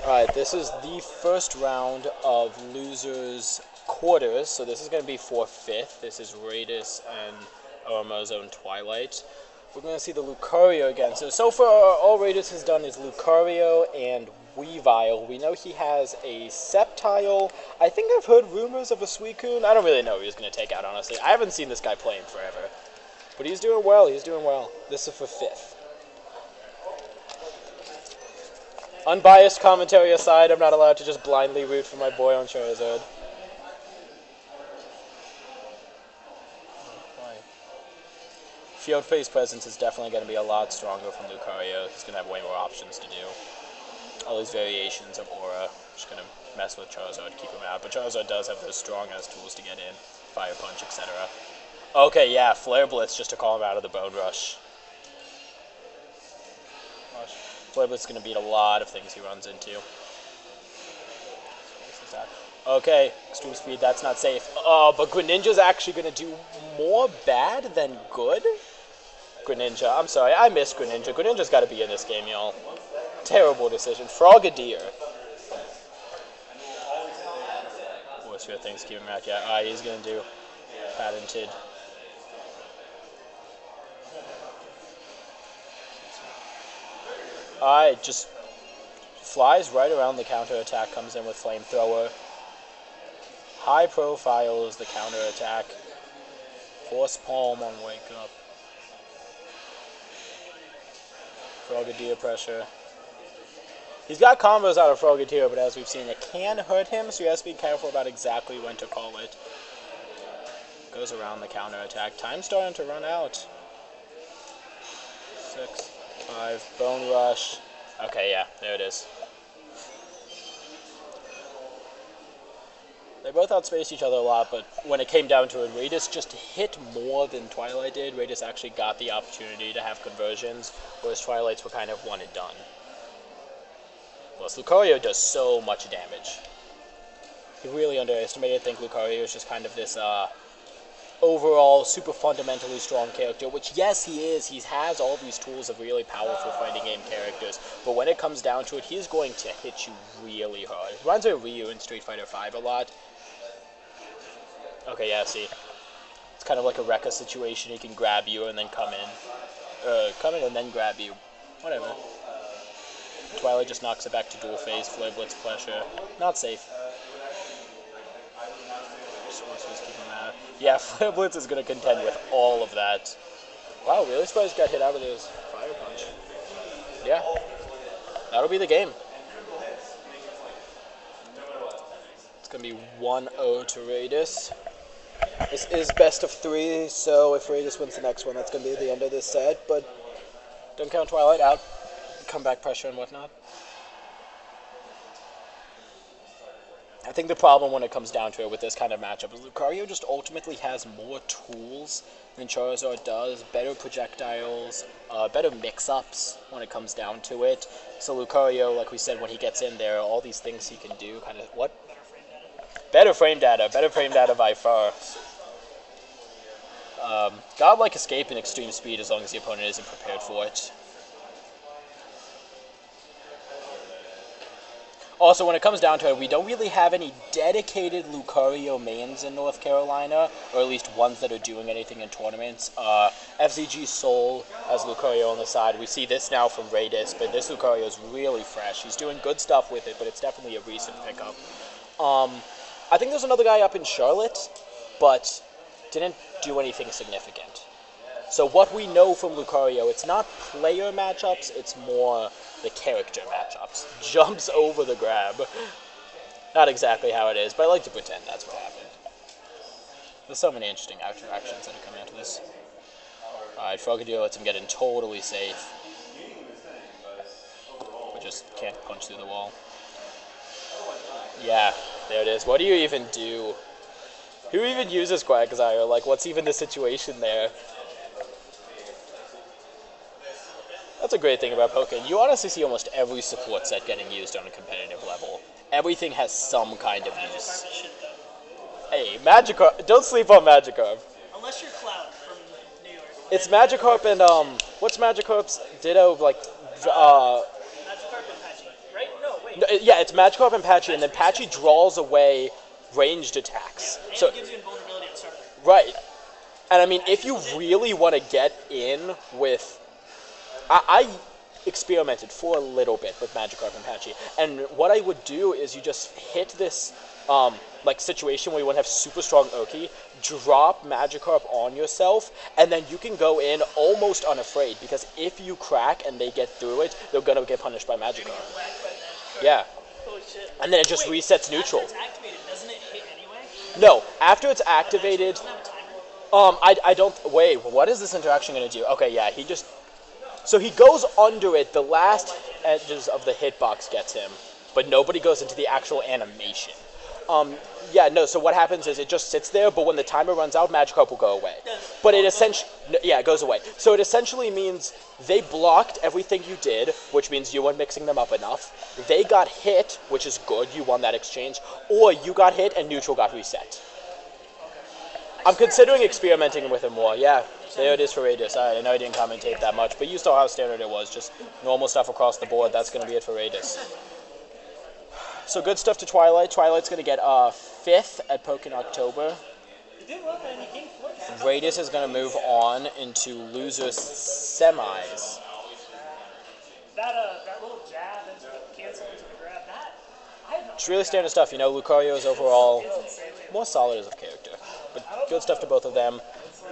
Alright, this is the first round of losers quarters, so this is going to be for fifth. This is Raedis and oMo's own Twilight. We're going to see the Lucario again. So far, all Raedis has done is Lucario and Weavile. We know he has a Sceptile. I think I've heard rumors of a Suicune. I don't really know who he's going to take out, honestly. I haven't seen this guy play in forever. But he's doing well, This is for fifth. Unbiased commentary aside, I'm not allowed to just blindly root for my boy on Charizard. Field phase presence is definitely going to be a lot stronger from Lucario. He's going to have way more options to do. All these variations of Aura, just going to mess with Charizard, keep him out. But Charizard does have those strong-ass tools to get in. Fire Punch, etc. Okay, yeah, Flare Blitz just to call him out of the Bone Rush. Flare Blitz is going to beat a lot of things he runs into. Okay, Extreme Speed, that's not safe. Oh, but Greninja's actually going to do more bad than good? Greninja, I'm sorry, I miss Greninja. Greninja's got to be in this game, y'all. Terrible decision. Frogadier. What's your things keep him out? Yeah, alright, he's going to do patented. Alright, just flies right around the counter attack, comes in with Flamethrower. High profile is the counter attack. Force Palm on Wake Up. Frogadier pressure. He's got combos out of Frogadier, but as we've seen, it can hurt him, so he has to be careful about exactly when to call it. Goes around the counter attack. Time's starting to run out. 6, 5, Bone Rush. Okay, yeah, there it is. They both outspaced each other a lot, but when it came down to it, Raedis just hit more than Twilight did. Raedis actually got the opportunity to have conversions, whereas Twilight's were kind of one and done. Plus, Lucario does so much damage. He really underestimated. I think Lucario is just kind of this overall super fundamentally strong character, which yes he is. He has all these tools of really powerful fighting game characters, but when it comes down to it, he's going to hit you really hard. It reminds me of Ryu in Street Fighter V a lot. Okay, yeah, see. It's kind of like a Rekka situation. He can grab you and then come in and then grab you. Whatever. Twilight just knocks it back to dual phase, Flare Blitz pressure. Not safe. Yeah, Flare Blitz is going to contend with all of that. Wow, really surprised he got hit out of his Fire Punch. Yeah, that'll be the game. It's going to be 1-0 to Raedis. This is best of 3, so if Raedis wins the next one, that's going to be the end of this set, but don't count Twilight out. Comeback pressure and whatnot. I think the problem when it comes down to it with this kind of matchup is Lucario just ultimately has more tools than Charizard does, better projectiles, better mix-ups when it comes down to it. So Lucario, like we said, when he gets in there, all these things he can do, kind of, what? Better frame data by far. Godlike Escape and Extreme Speed as long as the opponent isn't prepared for it. Also, when it comes down to it, we don't really have any dedicated Lucario mains in North Carolina, or at least ones that are doing anything in tournaments. FZG Soul has Lucario on the side. We see this now from Raedis, but this Lucario is really fresh. He's doing good stuff with it, but it's definitely a recent pickup. I think there's another guy up in Charlotte, but didn't do anything significant. So what we know from Lucario, it's not player matchups, it's more the character matchups. Jumps over the grab. Not exactly how it is, but I like to pretend that's what happened. There's so many interesting interactions that are coming out of this. Alright, Frogadier lets him get in totally safe. We just can't punch through the wall. Yeah, there it is. What do you even do? Who even uses Quagsire? Like, what's even the situation there? That's a great thing about Pokken. You honestly see almost every support set getting used on a competitive level. Everything has some kind of use. Hey, Magikarp. Don't sleep on Magikarp. Unless you're Cloud from New York. It's Magikarp and, what's Magikarp's Ditto, like, Magikarp and Pachisi, right? No, wait. No, yeah, it's Magikarp and Patchy, and then Patchy draws away ranged attacks. And So it gives you invulnerability at the start of it. right, and I mean, if you really want to get in with, I experimented for a little bit with Magikarp and Patchy, and what I would do is you just hit this like situation where you want to have super strong Oki, drop Magikarp on yourself, and then you can go in almost unafraid, because if you crack and they get through it, they're gonna get punished by Magikarp. Yeah. Holy shit. And then it just resets neutral. After it's activated, doesn't it hit anyway? No, after it's activated, Doesn't it have a timer? I don't, wait, what is this interaction gonna do? Okay, yeah, he just, so he goes under it, the last edges of the hitbox gets him, but nobody goes into the actual animation. Yeah, no, so what happens is it just sits there, but when the timer runs out, Magikarp will go away. But it essentially, yeah, it goes away. So it essentially means they blocked everything you did, which means you weren't mixing them up enough. They got hit, which is good, you won that exchange, or you got hit and neutral got reset. I'm considering experimenting with it more, yeah. There it is for Raedis. I know I didn't commentate that much, but you saw how standard it was, just normal stuff across the board. That's going to be it for Raedis. So good stuff to Twilight. Twilight's going to get 5th at Pokken October. Raedis is going to move on into losers semis. That little jab into the cancel into the grab, It's really standard stuff. You know, Lucario is overall more solid as a character. But good stuff to both of them.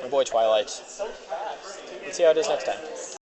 My boy Twilight. Let's see how it is next time.